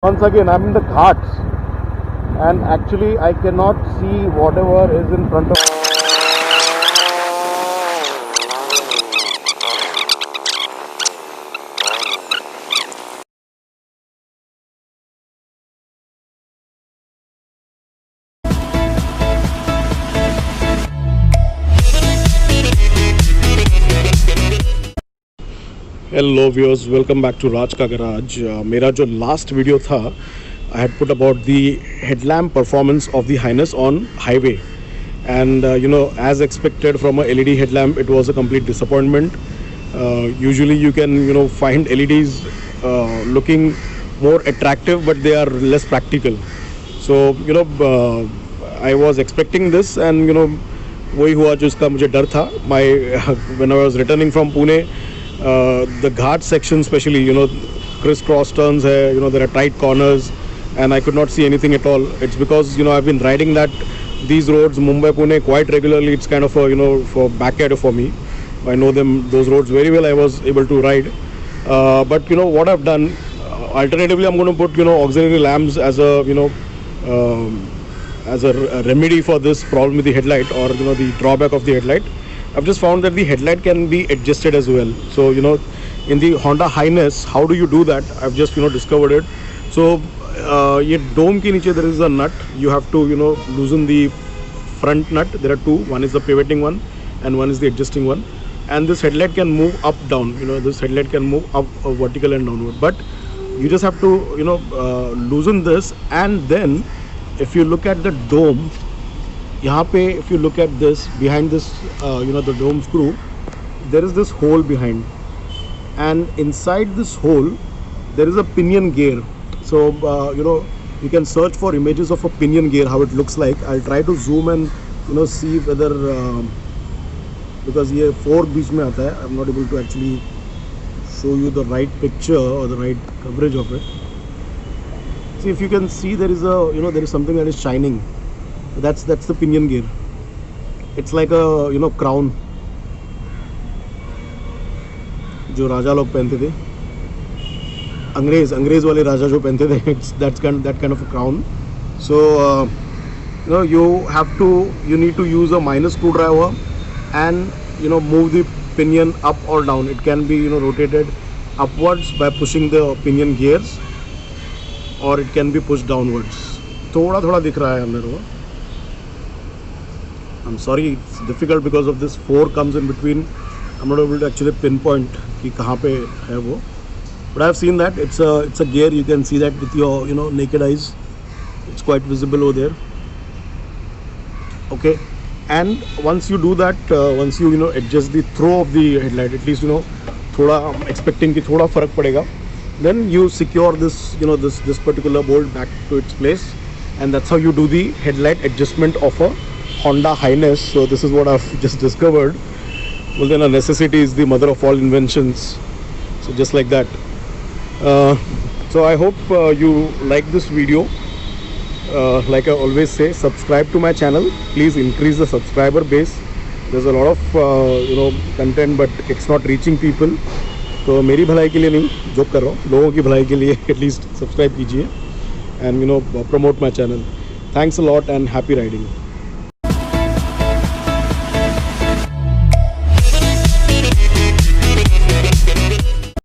Once again, I'm in the ghats, and actually, I cannot see whatever is in front of. Hello viewers, welcome back to Raj Ka Garage. मेरा जो last video था, I had put about the headlamp performance of the Highness on highway, and as expected from a LED headlamp, it was a complete disappointment. Usually you can find LEDs looking more attractive, but they are less practical. So I was expecting this, and वही हुआ जो इसका मुझे डर था. My when I was returning from Pune, the ghat section especially, crisscross turns hai, there are tight corners, and I could not see anything at all. It's because I've been riding these roads Mumbai Pune quite regularly. It's kind of a for backyard for me. I know those roads very well. I was able to ride, but what I've done, alternatively I'm going to put auxiliary lamps as a as a remedy for this problem with the headlight, or the drawback of the headlight. I've just found that the headlight can be adjusted as well. So in the Honda Highness, how do you do that? I've just discovered it. So ये dome के नीचे there is a nut. You have to loosen the front nut. There are two. One is the pivoting one, and one is the adjusting one. And this headlight can move up down. This headlight can move up vertical and downward. But you just have to loosen this, and then if you look at the dome, यहाँ पे if you look at this, behind this the dome screw, there is this hole behind, and inside this hole there is a pinion gear. So you can search for images of a pinion gear, how it looks like. I'll try to zoom and see whether because ये 4 बीच में आता है, I'm not able to actually show you the right picture or the right coverage of it. See, if you can see, there is a there is something that is shining. That's the pinion gear. It's like a crown जो राजा लोग पहनते थे, अंग्रेज वाले राजा जो पहनते थे. It's that kind of a crown. So you need to use a minor screwdriver and move the pinion up or down. It can be rotated upwards by pushing the pinion gears, or it can be pushed downwards. थोड़ा दिख रहा है अंदर वो. I'm sorry, it's difficult because of this 4 comes in between. I'm not able to actually pinpoint कि कहाँ पे है वो. But I've seen that it's a gear. You can see that with your naked eyes. It's quite visible over there. Okay, and once you do that, once you adjust the throw of the headlight, at least थोड़ा I'm expecting कि थोड़ा फर्क पड़ेगा. Then you secure this this particular bolt back to its place, and that's how you do the headlight adjustment of a Honda Highness. So this is what I've just discovered. Well, then a necessity is the mother of all inventions. So just like that. So I hope you like this video. Like I always say, subscribe to my channel. Please increase the subscriber base. There's a lot of content, but it's not reaching people. तो मेरी भलाई के लिए नहीं, joke कर रहा हूँ, लोगों की भलाई के लिए at least subscribe कीजिए and promote my channel. Thanks a lot and happy riding.